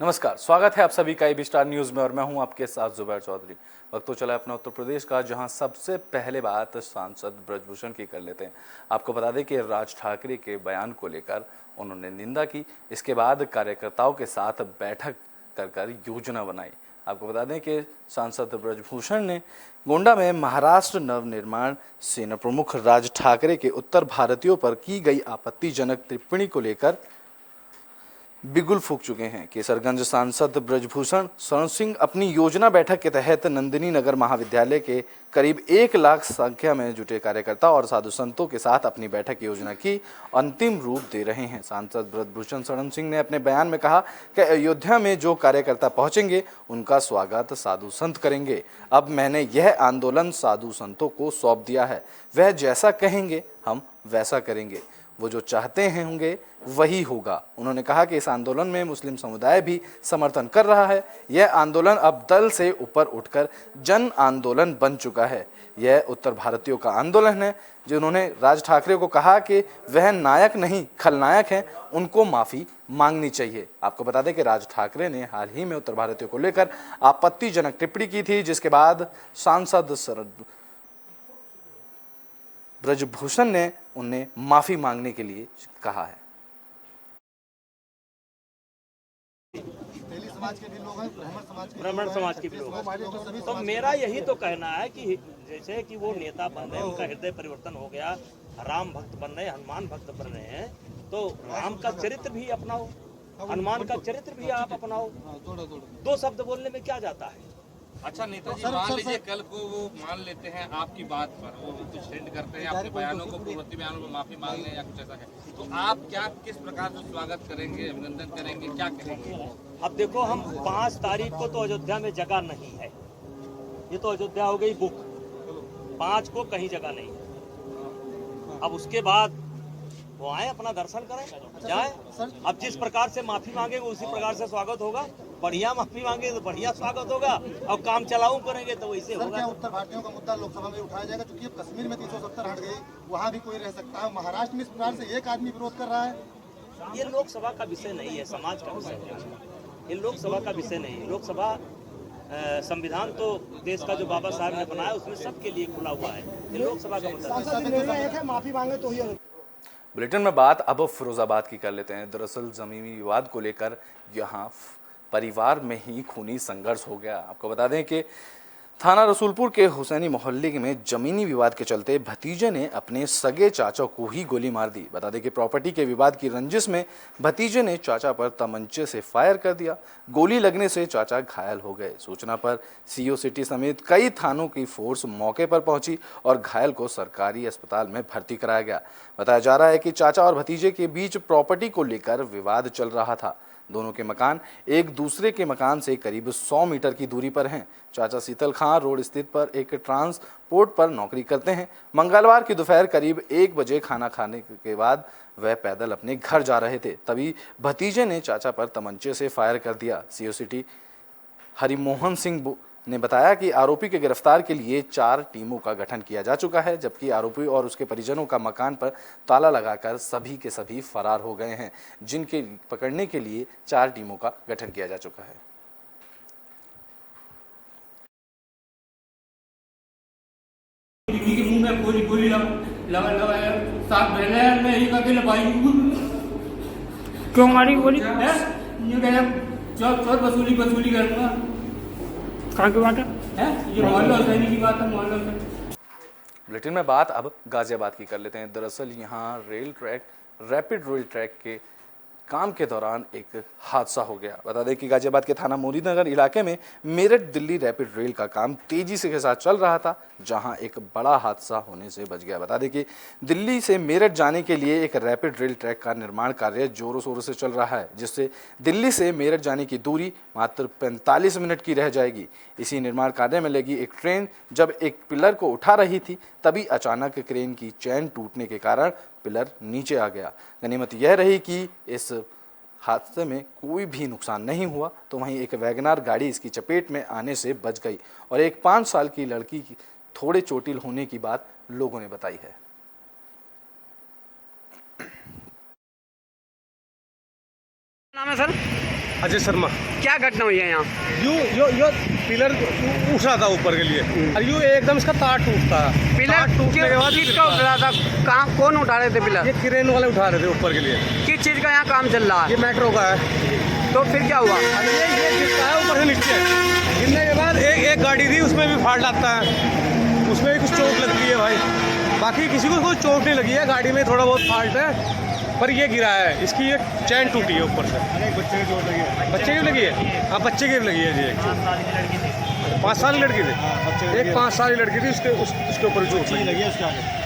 नमस्कार, स्वागत है आप सभी का एबी स्टार न्यूज में और मैं हूं आपके साथ जुबैर चौधरी। वक्त तो चला अपना उत्तर प्रदेश का, जहां सबसे पहले बात सांसद ब्रजभूषण की कर लेते हैं। आपको बता दें कि राज ठाकरे के बयान को लेकर उन्होंने निंदा की। इसके बाद कार्यकर्ताओं के साथ बैठक कर योजना बनाई। आपको बता दें कि सांसद ब्रजभूषण ने गोंडा में महाराष्ट्र नवनिर्माण सेना प्रमुख राज ठाकरे के उत्तर भारतीयों पर की गई आपत्तिजनक टिप्पणी को लेकर बिगुल फूंक चुके हैं। केसरगंज सांसद ब्रजभूषण शरण सिंह अपनी योजना बैठक के तहत नंदिनी नगर महाविद्यालय के करीब 1 लाख संख्या में जुटे कार्यकर्ता और साधु संतों के साथ अपनी बैठक योजना की अंतिम रूप दे रहे हैं। सांसद ब्रजभूषण शरण सिंह ने अपने बयान में कहा कि अयोध्या में जो कार्यकर्ता पहुंचेंगे उनका स्वागत साधु संत करेंगे। अब मैंने यह आंदोलन साधु संतों को सौंप दिया है, वह जैसा कहेंगे हम वैसा करेंगे, वो जो चाहते हैं होंगे वही होगा। उन्होंने कहा कि इस आंदोलन में मुस्लिम समुदाय भी समर्थन कर रहा है। यह आंदोलन अब दल से ऊपर उठकर जन आंदोलन बन चुका है। यह उत्तर भारतीयों का आंदोलन है। जिन्होंने राज ठाकरे को कहा कि वह नायक नहीं खलनायक हैं, उनको माफ़ी मांगनी चाहिए। आपको बता दें कि राज ठाकरे ने हाल ही में उत्तर भारतीयों को लेकर आपत्तिजनक टिप्पणी की थी, जिसके बाद सांसद ब्रजभूषण ने उन्हें माफी मांगने के लिए कहा है। ब्राह्मण समाज के भी लोग हैं। तो मेरा यही तो कहना है कि जैसे कि वो नेता बन रहे हैं, उनका हृदय परिवर्तन हो गया, राम भक्त बन रहे हैं, हनुमान भक्त बन रहे हैं, तो राम का चरित्र भी अपनाओ, हनुमान का चरित्र भी आप अपनाओ। 2 शब्द बोलने में क्या जाता है। अच्छा नेताजी, मान लीजिए कल को वो मान लेते हैं आपकी बात पर, वो कुछ हिंट करते हैं अपने बयानों को, पूर्ववर्ती बयानों को माफी मांग लें या कुछ ऐसा है, तो आप क्या किस प्रकार से स्वागत करेंगे, अभिनंदन करेंगे, क्या करेंगे? अब देखो, हम 5 तारीख को तो अयोध्या में जगह नहीं है, ये तो अयोध्या हो गई बुक। 5 को कहीं जगह नहीं है। अब उसके बाद वो आए, अपना दर्शन करें, जाए। अब जिस प्रकार से माफी मांगेंगे उसी प्रकार से स्वागत होगा। बढ़िया माफी मांगे तो बढ़िया स्वागत होगा, और काम चलाऊ करेंगे तो वैसे होगा। क्या उत्तर भारतीयों का मुद्दा लोकसभा में उठाया जाएगा? क्योंकि कश्मीर में 370 हट गई, वहाँ भी कोई रह सकता है। महाराष्ट्र में इस प्रकार से एक आदमी विरोध कर रहा है। ये लोकसभा का विषय नहीं है, समाज का विषय है। ये लोकसभा का विषय नहीं है। लोकसभा संविधान तो देश का जो बाबा साहब ने बनाया उसमें सबके लिए खुला हुआ है। ये लोकसभा का मुद्दा माफी मांगे तो ही। बुलेटिन में बात अब फिरोजाबाद की कर लेते हैं। दरअसल जमीनी विवाद को लेकर यहाँ परिवार में ही खूनी संघर्ष हो गया। आपको बता दें कि थाना रसूलपुर के हुसैनी मोहल्ले में जमीनी विवाद के चलते भतीजे ने अपने सगे चाचा को ही गोली मार दी। बता दें कि प्रॉपर्टी के विवाद की रंजिश में भतीजे ने चाचा पर तमंचे से फायर कर दिया। गोली लगने से चाचा घायल हो गए। सूचना पर सीओ सिटी समेत कई थानों की फोर्स मौके पर पहुंची और घायल को सरकारी अस्पताल में भर्ती कराया गया। बताया जा रहा है कि चाचा और भतीजे के बीच प्रॉपर्टी को लेकर विवाद चल रहा था। दोनों के मकान एक दूसरे के मकान से करीब 100 मीटर की दूरी पर हैं। चाचा शीतल खां रोड स्थित पर एक ट्रांसपोर्ट पर नौकरी करते हैं। मंगलवार की दोपहर करीब 1 बजे खाना खाने के बाद वह पैदल अपने घर जा रहे थे, तभी भतीजे ने चाचा पर तमंचे से फायर कर दिया। सीओ सिटी हरिमोहन सिंह ने बताया कि आरोपी के गिरफ्तार के लिए 4 टीमों का गठन किया जा चुका है, जबकि आरोपी और उसके परिजनों का मकान पर ताला लगाकर सभी के सभी फरार हो गए हैं, जिनके पकड़ने के लिए 4 टीमों का गठन किया जा चुका है। गोली लगा 7 बहने मैं ही अकेले भाई। क्यों मारी गोली? चोर वसूली करूँगा। कहाँ की बात है? ये मोहल्ला हुसैनी की बात है, मोहल्ला से। बुलेटिन में बात अब गाजियाबाद की कर लेते हैं। दरअसल यहाँ रैपिड रेल ट्रैक के काम के दौरान एक हादसा हो गया। बता दें कि गाजियाबाद के थाना मोदीनगर इलाके में मेरठ दिल्ली रैपिड रेल का काम तेजी से के साथ चल रहा था, जहां एक बड़ा हादसा होने से बच गया। बता दें कि दिल्ली से मेरठ जाने के लिए एक रैपिड रेल ट्रैक का निर्माण कार्य जोरों शोरों से चल रहा है, जिससे दिल्ली से मेरठ जाने की दूरी मात्र 45 मिनट की रह जाएगी। इसी निर्माण कार्य में लगी एक ट्रेन जब एक पिलर को उठा रही थी, तभी अचानक क्रेन की चैन टूटने के कारण पिलर नीचे आ गया। गनीमत यह रही कि इस हादसे में कोई भी नुकसान नहीं हुआ, तो वहीं एक वैगनार गाड़ी इसकी चपेट में आने से बच गई और एक 5 साल की लड़की की थोड़े चोटिल होने की बात लोगों ने बताई है। नाम है सर? अजय शर्मा। क्या घटना हुई है यहाँ? यो पिलर उठ रहा था ऊपर के लिए और यूं एकदम इसका तार टूटता है। पिलर टूटने के बाद किसका उठ रहा था? कहाँ कौन उठा रहे थे पिलर? ये क्रेन वाले उठा रहे थे ऊपर के लिए। किस चीज़ का यहाँ काम चल रहा ये है? मेट्रो का है। तो फिर क्या हुआ? अरे ये गिरता है ऊपर से नीचे। गिरने के बाद एक गाड़ी थी उसमें भी फाड़ लगता है, उसमें भी कुछ चोट लगती है भाई। बाकी किसी को कोई चोट नहीं लगी है, गाड़ी में थोड़ा बहुत फॉल्ट है पर ये गिरा है, इसकी ये चैन टूटी है ऊपर से। बच्चे की चोट लगी है। बच्चे की लगी है? हाँ बच्चे की लगी है जी। 5 साल की लड़की थी, एक 5 साल की लड़की थी, उसके ऊपर चोट लगी है। उसके आगे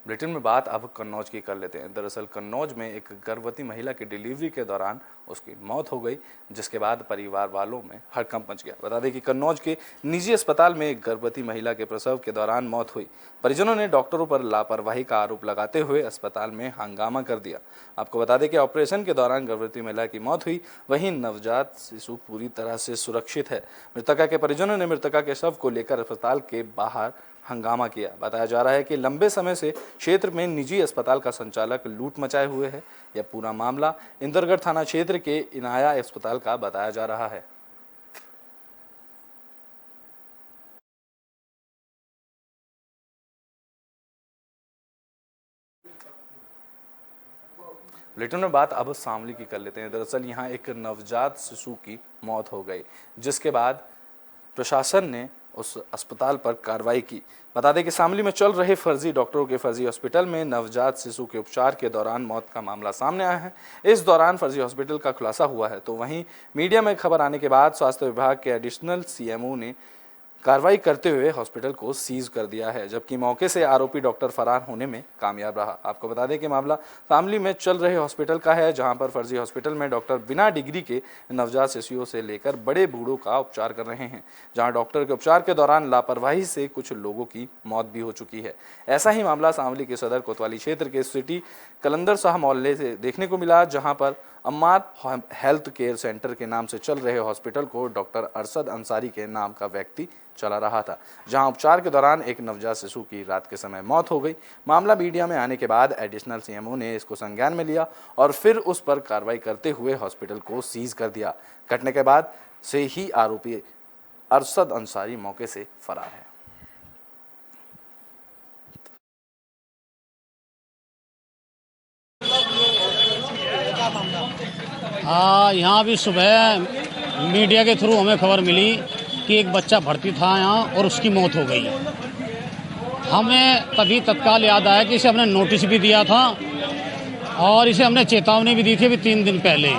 बुलेटिन में बात अब कन्नौज की कर लेते हैं। दरअसल कन्नौज में एक गर्भवती महिला की डिलीवरी के दौरान उसकी मौत हो गई, जिसके बाद परिवार वालों में हड़कंप मच गया। बता दें कि कन्नौज के निजी अस्पताल में एक गर्भवती महिला के प्रसव के दौरान मौत हुई। परिजनों ने डॉक्टरों पर लापरवाही का आरोप लगाते हुए अस्पताल में हंगामा कर दिया। आपको बता दें कि ऑपरेशन के दौरान गर्भवती महिला की मौत हुई, वहीं नवजात शिशु पूरी तरह से सुरक्षित है। मृतका के परिजनों ने मृतका के शव को लेकर अस्पताल के बाहर हंगामा किया। बताया जा रहा है कि लंबे समय से क्षेत्र में निजी अस्पताल का संचालक लूट मचाए हुए है। यह पूरा मामला इंदरगढ़ थाना क्षेत्र के इनाया अस्पताल का बताया जा रहा है। बुलेटिन में बात अब शामली की कर लेते हैं। दरअसल यहां एक नवजात शिशु की मौत हो गई, जिसके बाद प्रशासन ने उस अस्पताल पर कार्रवाई की। बता दें कि शामली में चल रहे फर्जी डॉक्टरों के फर्जी हॉस्पिटल में नवजात शिशु के उपचार के दौरान मौत का मामला सामने आया है। इस दौरान फर्जी हॉस्पिटल का खुलासा हुआ है। तो वहीं मीडिया में खबर आने के बाद स्वास्थ्य विभाग के एडिशनल सीएमओ ने कार्रवाई करते हुए हॉस्पिटल को सीज कर दिया है, जबकि मौके से आरोपी डॉक्टर फरार होने में कामयाब रहा। आपको बता दें कि मामला शामली में चल रहे हॉस्पिटल का है, जहां पर फर्जी हॉस्पिटल में डॉक्टर बिना डिग्री के नवजात शिशुओं से लेकर बड़े बूढ़ों का उपचार कर रहे हैं, जहां डॉक्टर के उपचार के दौरान लापरवाही से कुछ लोगों की मौत भी हो चुकी है। ऐसा ही मामला शामली के सदर कोतवाली क्षेत्र के सिटी कलंदर शाह मोहल्ले से देखने को मिला, जहां पर अम्मार हेल्थ केयर सेंटर के नाम से चल रहे हॉस्पिटल को डॉक्टर अरशद अंसारी के नाम का व्यक्ति चला रहा था, जहां उपचार के दौरान एक नवजात शिशु की रात के समय मौत हो गई। मामला मीडिया में आने के बाद एडिशनल सीएमओ ने इसको संज्ञान में लिया और फिर उस पर कार्रवाई करते हुए हॉस्पिटल को सीज कर दिया। घटना के बाद से ही आरोपी अरशद अंसारी मौके से फरार है। हाँ, यहाँ भी सुबह मीडिया के थ्रू हमें खबर मिली कि एक बच्चा भर्ती था यहाँ और उसकी मौत हो गई। हमें तभी तत्काल याद आया कि इसे हमने नोटिस भी दिया था और इसे हमने चेतावनी भी दी थी अभी 3 दिन पहले।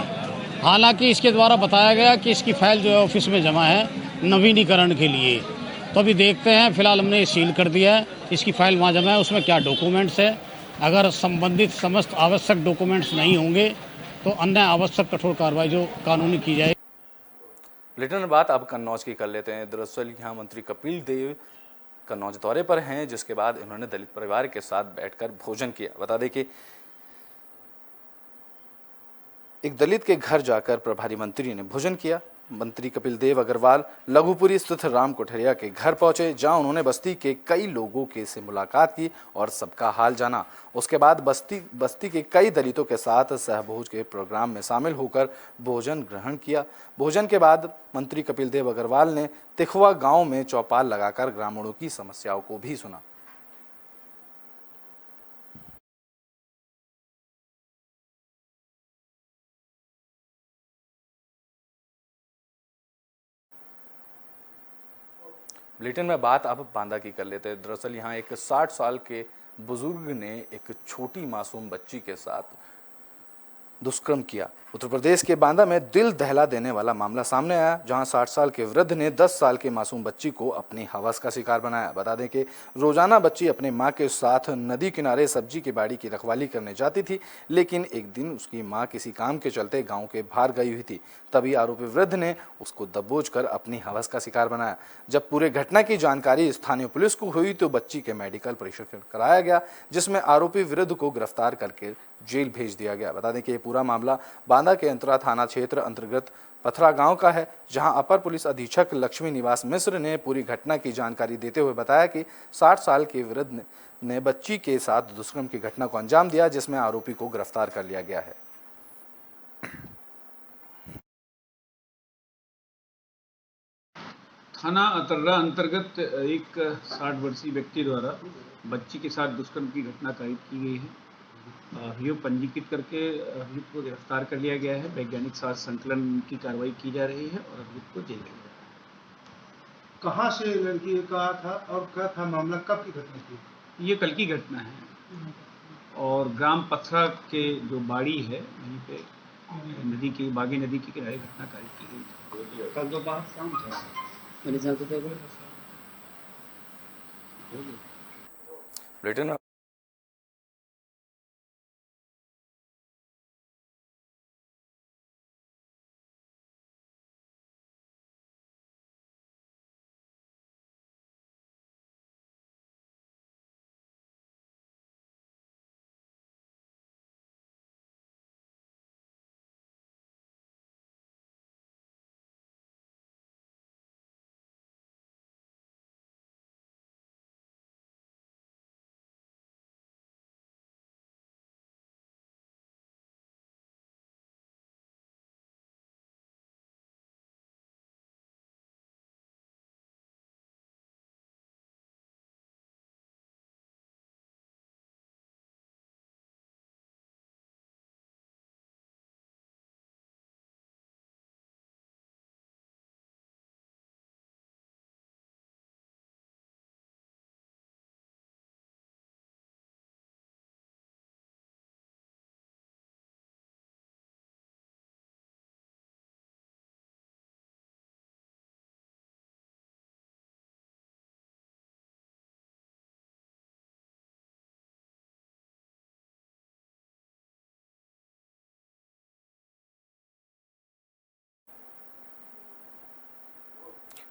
हालांकि इसके द्वारा बताया गया कि इसकी फाइल जो है ऑफिस में जमा है नवीनीकरण के लिए। तो अभी देखते हैं, फिलहाल हमने सील कर दिया है, इसकी फाइल वहाँ जमा है, उसमें क्या डॉक्यूमेंट्स है। अगर संबंधित समस्त आवश्यक डॉक्यूमेंट्स नहीं होंगे तो अन्य आवश्यक कठोर कार्रवाई जो कानूनी की जाए। बुलेटिन में बात अब कन्नौज की कर लेते हैं। दरअसल यहाँ मंत्री कपिल देव कन्नौज दौरे पर हैं, जिसके बाद इन्होंने दलित परिवार के साथ बैठकर भोजन किया। बता दें कि एक दलित के घर जाकर प्रभारी मंत्री ने भोजन किया। मंत्री कपिल देव अग्रवाल लघुपुरी स्थित राम कोठरिया के घर पहुंचे, जहां उन्होंने बस्ती के कई लोगों के से मुलाकात की और सबका हाल जाना। उसके बाद बस्ती के कई दलितों के साथ सहभोज के प्रोग्राम में शामिल होकर भोजन ग्रहण किया। भोजन के बाद मंत्री कपिल देव अग्रवाल ने तिखवा गांव में चौपाल लगाकर ग्रामीणों की समस्याओं को भी सुना। बुलेटिन में बात अब बांदा की कर लेते हैं। दरअसल यहाँ एक 60 साल के बुजुर्ग ने एक छोटी मासूम बच्ची के साथ दुष्कर्म किया। उत्तर प्रदेश के बांदा में दिल दहला देने वाला मामला सामने आया, जहां 60 साल के वृद्ध ने 10 साल के मासूम बच्ची को अपनी हवस का शिकार बनाया। बता दें कि रोजाना बच्ची अपने मां के साथ नदी किनारे सब्जी की बाड़ी की रखवाली करने जाती थी, लेकिन एक दिन उसकी मां किसी काम के चलते गांव के बाहर गई हुई थी। तभी आरोपी वृद्ध ने उसको दबोच कर अपनी हवस का शिकार बनाया। जब पूरे घटना की जानकारी स्थानीय पुलिस को हुई तो बच्ची के मेडिकल परीक्षण कराया गया, जिसमें आरोपी वृद्ध को गिरफ्तार करके जेल भेज दिया गया। बता दें कि ये पूरा मामला बांदा के अंतरा थाना क्षेत्र अंतर्गत पथरा गांव का है, जहां अपर पुलिस अधीक्षक लक्ष्मी निवास मिश्र ने पूरी घटना की जानकारी देते हुए बताया कि 60 साल के वृद्ध ने बच्ची के साथ दुष्कर्म की घटना को अंजाम दिया, जिसमें आरोपी को गिरफ्तार कर लिया गया है। थाना अतर्रा अंतर्गत एक 60 वर्षीय व्यक्ति द्वारा बच्ची के साथ दुष्कर्म की घटना कारित की गई है। अभियोग पंजीकृत करके अभियुक्त को गिरफ्तार कर लिया गया है। वैज्ञानिक साक्ष्य संकलन की कार्रवाई की जा रही है और अभियुक्त को जेल भेजा गया। कहाँ से लड़की का था और क्या था मामला, कब की घटना थी? ये कल की घटना है और ग्राम पथरा के जो बाड़ी है वहीं पे नदी की बागी नदी के किनारे घटना कारित की गई थी। कल दोपहर शाम था। बुलेटिन में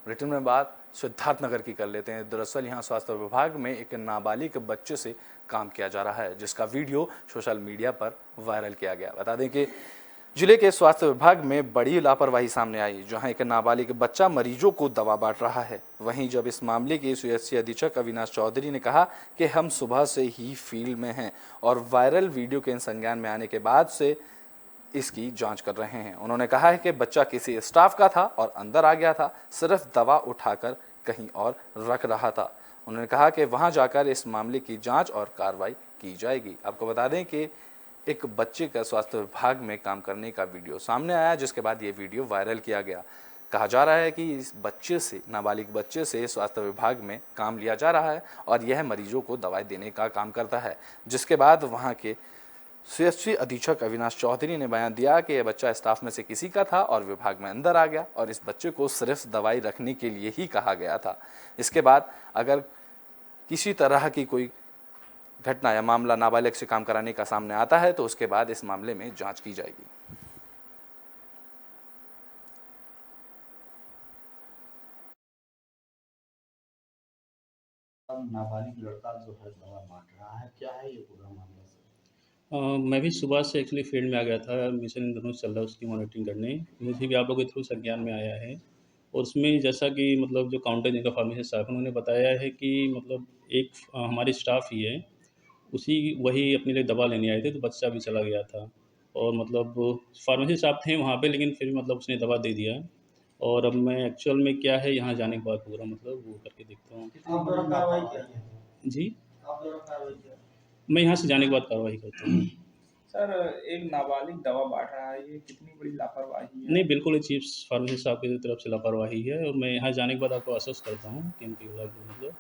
बुलेटिन में बात सिद्धार्थनगर की कर लेते हैं। दरअसल यहां स्वास्थ्य विभाग में एक नाबालिग बच्चे से काम किया जा रहा है, जिसका वीडियो सोशल मीडिया पर वायरल किया गया। बता दें कि जिले के स्वास्थ्य विभाग में बड़ी लापरवाही सामने आई, जहां एक नाबालिग बच्चा मरीजों को दवा बांट रहा है। वहीं जब इस मामले के सीएचसी अधीक्षक अविनाश चौधरी ने कहा कि हम सुबह से ही फील्ड में हैं और वायरल वीडियो के संज्ञान में आने के बाद से इसकी जांच कर रहे हैं। उन्होंने कहा है कि बच्चा किसी स्टाफ का था और अंदर आ गया था, सिर्फ दवा उठाकर कहीं और रख रहा था। उन्होंने कहा कि वहां जाकर इस मामले की जांच और कार्रवाई की जाएगी। आपको बता दें कि एक बच्चे का स्वास्थ्य विभाग में काम करने का वीडियो सामने आया, जिसके बाद ये वीडियो वायरल किया गया। कहा जा रहा है कि इस बच्चे से, नाबालिग बच्चे से स्वास्थ्य विभाग में काम लिया जा रहा है और यह मरीजों को दवाई देने का काम करता है। जिसके बाद वहाँ के सीएचसी अधीक्षक अविनाश चौधरी ने बयान दिया कि यह बच्चा स्टाफ में से किसी का था और विभाग में अंदर आ गया और इस बच्चे को सिर्फ दवाई रखने के लिए ही कहा गया था। इसके बाद अगर किसी तरह की कोई घटना या मामला नाबालिग से काम कराने का सामने आता है तो उसके बाद इस मामले में जांच की जाएगी। नाबालिग लड़का जो है दवा बांट रहा है, क्या है ये पूरा मामला सर? मैं भी सुबह से एक्चुअली फील्ड में आ गया था, मिशन इंद्रधनुष चल रहा है उसकी मॉनिटरिंग करने। मुझे भी आप लोगों के थ्रू संज्ञान में आया है और उसमें जैसा कि मतलब जो काउंटर जिनका फार्मेसी स्टाफ उन्होंने बताया है कि मतलब एक हमारी स्टाफ ही है, वही अपने लिए दवा लेने आए थे तो बच्चा भी चला गया था और मतलब फार्मेसी स्टाफ थे वहाँ पे, लेकिन फिर मतलब उसने दवा दे दिया। और अब मैं एक्चुअल में क्या है यहाँ जाने के बाद पूरा मतलब वो करके देखता हूँ। जी, मैं यहाँ से जाने के बाद कार्रवाई करता हूँ। सर, एक नाबालिग दवा बांट रहा है, ये कितनी बड़ी लापरवाही है? नहीं, बिल्कुल चीफ फार्मेसी साहब की तरफ से लापरवाही है और मैं यहाँ जाने के बाद आपको आश्वस्त करता हूँ कि इनकी मतलब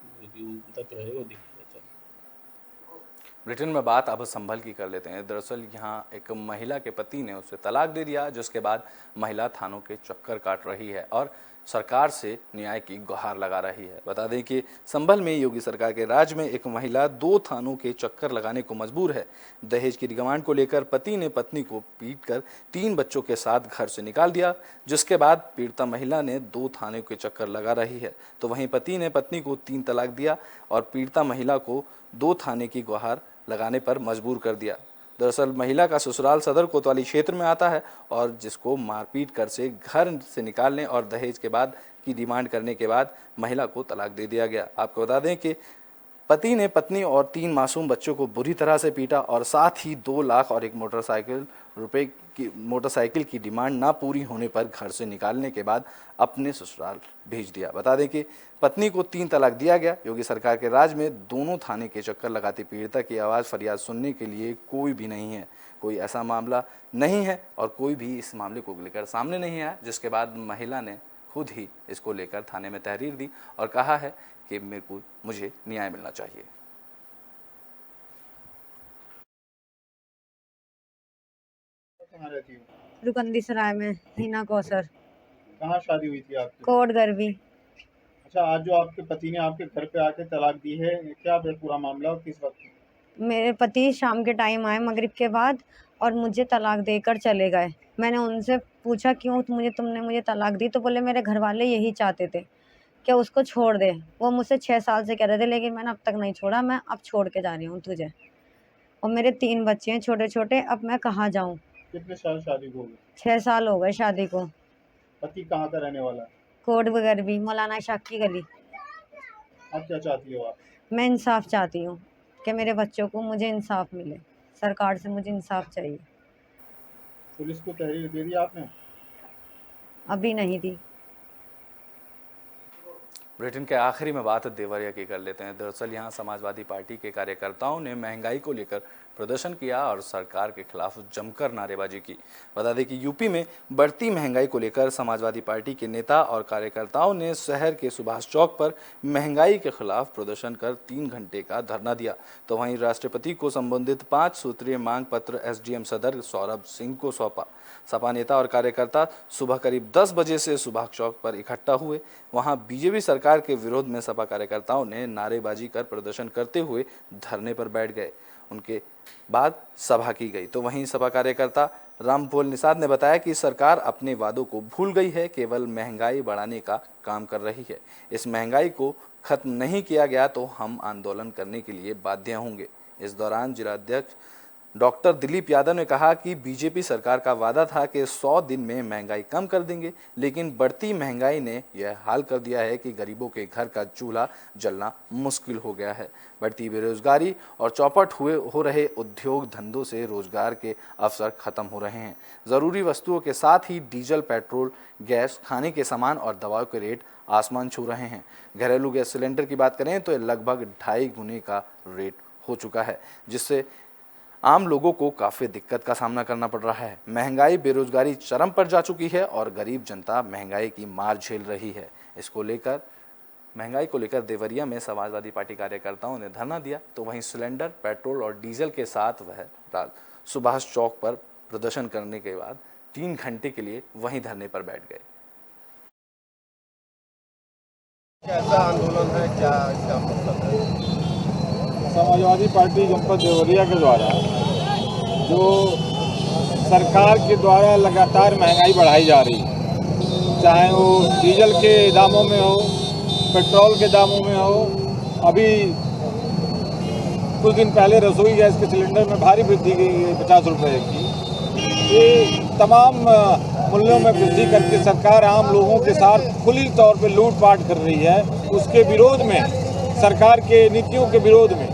तथ्य है वो दिख जाता है। ब्रिटेन में बात अब संभल की कर लेते हैं। दरअसल यहाँ एक महिला के पति ने उसे तलाक दे दिया, जिसके बाद महिला थानों के चक्कर काट रही है और सरकार से न्याय की गुहार लगा रही है। बता दें कि संभल में योगी सरकार के राज में एक महिला 2 थानों के चक्कर लगाने को मजबूर है। दहेज की डिमांड को लेकर पति ने पत्नी को पीटकर 3 बच्चों के साथ घर से निकाल दिया, जिसके बाद पीड़िता महिला ने 2 थानों के चक्कर लगा रही है। तो वहीं पति ने पत्नी को 3 तलाक दिया और पीड़िता महिला को 2 थाने की गुहार लगाने पर मजबूर कर दिया। दरअसल महिला का ससुराल सदर कोतवाली क्षेत्र में आता है और जिसको मारपीट कर से घर से निकालने और दहेज के बाद की डिमांड करने के बाद महिला को तलाक दे दिया गया। आपको बता दें कि पति ने पत्नी और 3 मासूम बच्चों को बुरी तरह से पीटा और साथ ही 2 लाख और एक मोटरसाइकिल रुपए मोटरसाइकिल की डिमांड ना पूरी होने पर घर से निकालने के बाद अपने ससुराल भेज दिया। बता दें कि पत्नी को 3 तलाक दिया गया। योगी सरकार के राज में दोनों थाने के चक्कर लगाती पीड़िता की आवाज़ फरियाद सुनने के लिए कोई भी नहीं है। कोई ऐसा मामला नहीं है और कोई भी इस मामले को लेकर सामने नहीं आया, जिसके बाद महिला ने खुद ही इसको लेकर थाने में तहरीर दी और कहा है कि मुझे न्याय मिलना चाहिए। रुकंदी सराय में हिना कौसर। कहाँ शादी हुई थी आपकी? कोट गरबी। अच्छा, आज जो आपके पति ने आपके घर पे आके तलाक दी है, क्या है पूरा मामला और किस वक्त? मेरे पति शाम के टाइम आए मगरिब के बाद और मुझे तलाक देकर चले गए। मैंने उनसे पूछा क्यों तुमने मुझे तलाक दी, तो बोले मेरे घर वाले यही चाहते थे कि उसको छोड़ दे। वो मुझसे 6 साल से कह रहे थे, लेकिन मैंने अब तक नहीं छोड़ा। मैं अब छोड़ के जा रही हूँ तुझे, और मेरे 3 बच्चे हैं छोटे छोटे। अब मैं कहाँ जाऊँ? कितने साल शादी को हो गए? 6 साल हो गए शादी को। पति कहाँ का रहने वाला है? कोट गरबी, मौलाना शाह की गली। आप क्या चाहती हो? आप? मैं इंसाफ चाहती हूँ कि मेरे बच्चों को मुझे इंसाफ मिले। सरकार से मुझे इंसाफ चाहिए। पुलिस को तहरीर दे दी आपने? अभी नहीं दी। बुलेटिन के आखिरी में बात देवरिया की कर लेते हैं। दरअसल यहाँ समाजवादी पार्टी के कार्यकर्ताओं ने महंगाई को लेकर प्रदर्शन किया और सरकार के खिलाफ जमकर नारेबाजी की। बता दें कि यूपी में बढ़ती महंगाई को लेकर समाजवादी पार्टी के नेता और कार्यकर्ताओं ने शहर के सुभाष चौक पर महंगाई के खिलाफ प्रदर्शन कर 3 घंटे का धरना दिया। तो वहीं राष्ट्रपति को संबंधित 5 सूत्रीय मांग पत्र एसडीएम सदर सौरभ सिंह को सौंपा। सपा नेता और कार्यकर्ता सुबह करीब 10 बजे से सुभाष चौक पर इकट्ठा हुए। वहां बीजेपी सरकार के विरोध में सपा कार्यकर्ताओं ने नारेबाजी कर प्रदर्शन करते हुए धरने पर बैठ गए। उनके बाद सभा की गई। तो वहीं सपा कार्यकर्ता रामफोल निषाद ने बताया कि सरकार अपने वादों को भूल गई है, केवल महंगाई बढ़ाने का काम कर रही है। इस महंगाई को खत्म नहीं किया गया तो हम आंदोलन करने के लिए बाध्य होंगे। इस दौरान जिलाध्यक्ष डॉक्टर दिलीप यादव ने कहा कि बीजेपी सरकार का वादा था कि 100 दिन में महंगाई कम कर देंगे, लेकिन बढ़ती महंगाई ने यह हाल कर दिया है कि गरीबों के घर का चूल्हा जलना मुश्किल हो गया है। बढ़ती बेरोजगारी और चौपट हो रहे उद्योग धंधों से रोजगार के अवसर खत्म हो रहे हैं। ज़रूरी वस्तुओं के साथ ही डीजल, पेट्रोल, गैस, खाने के सामान और दवाओं के रेट आसमान छू रहे हैं। घरेलू गैस सिलेंडर की बात करें तो यह लगभग 2.5 गुने का रेट हो चुका है, जिससे आम लोगों को काफ़ी दिक्कत का सामना करना पड़ रहा है। महंगाई, बेरोजगारी चरम पर जा चुकी है और गरीब जनता महंगाई की मार झेल रही है। महंगाई को लेकर देवरिया में समाजवादी पार्टी कार्यकर्ताओं ने धरना दिया। तो वहीं सिलेंडर, पेट्रोल और डीजल के साथ वह सुभाष चौक पर प्रदर्शन करने के बाद 3 घंटे के लिए वहीं धरने पर बैठ गए। कैसा आंदोलन है, क्या इसका मतलब है? समाजवादी पार्टी जनपद देवरिया के द्वारा जो सरकार के द्वारा लगातार महंगाई बढ़ाई जा रही है, चाहे वो डीजल के दामों में हो, पेट्रोल के दामों में हो। अभी कुछ दिन पहले रसोई गैस के सिलेंडर में भारी वृद्धि की गई 50 रुपये की। ये तमाम मूल्यों में वृद्धि करके सरकार आम लोगों के साथ खुली तौर पर लूटपाट कर रही है। उसके विरोध में, सरकार के नीतियों के विरोध में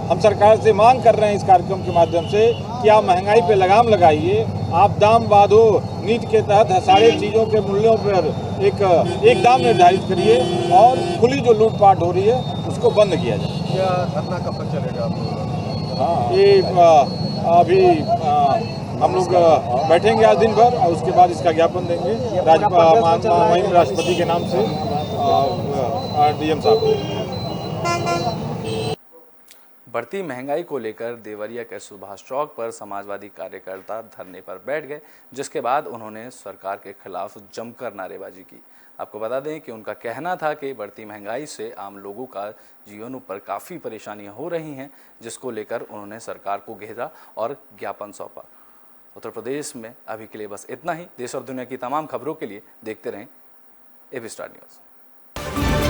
हम सरकार से मांग कर रहे हैं इस कार्यक्रम के माध्यम से कि आप महंगाई पे लगाम लगाइए। आप दाम बाधो नीति के तहत सारे चीज़ों के मूल्यों पर एक दाम निर्धारित करिए और खुली जो लूटपाट हो रही है उसको बंद किया जाए। क्या धरना कब तक चलेगा? हाँ, ये अभी हम लोग बैठेंगे आज दिन भर और उसके बाद इसका ज्ञापन देंगे राष्ट्रपति के नाम से डीएम साहब। बढ़ती महंगाई को लेकर देवरिया के सुभाष चौक पर समाजवादी कार्यकर्ता धरने पर बैठ गए, जिसके बाद उन्होंने सरकार के खिलाफ जमकर नारेबाजी की। आपको बता दें कि उनका कहना था कि बढ़ती महंगाई से आम लोगों का जीवन पर काफ़ी परेशानियां हो रही हैं, जिसको लेकर उन्होंने सरकार को घेरा और ज्ञापन सौंपा। उत्तर प्रदेश में अभी के लिए बस इतना ही। देश और दुनिया की तमाम खबरों के लिए देखते रहें एबी स्टार न्यूज़।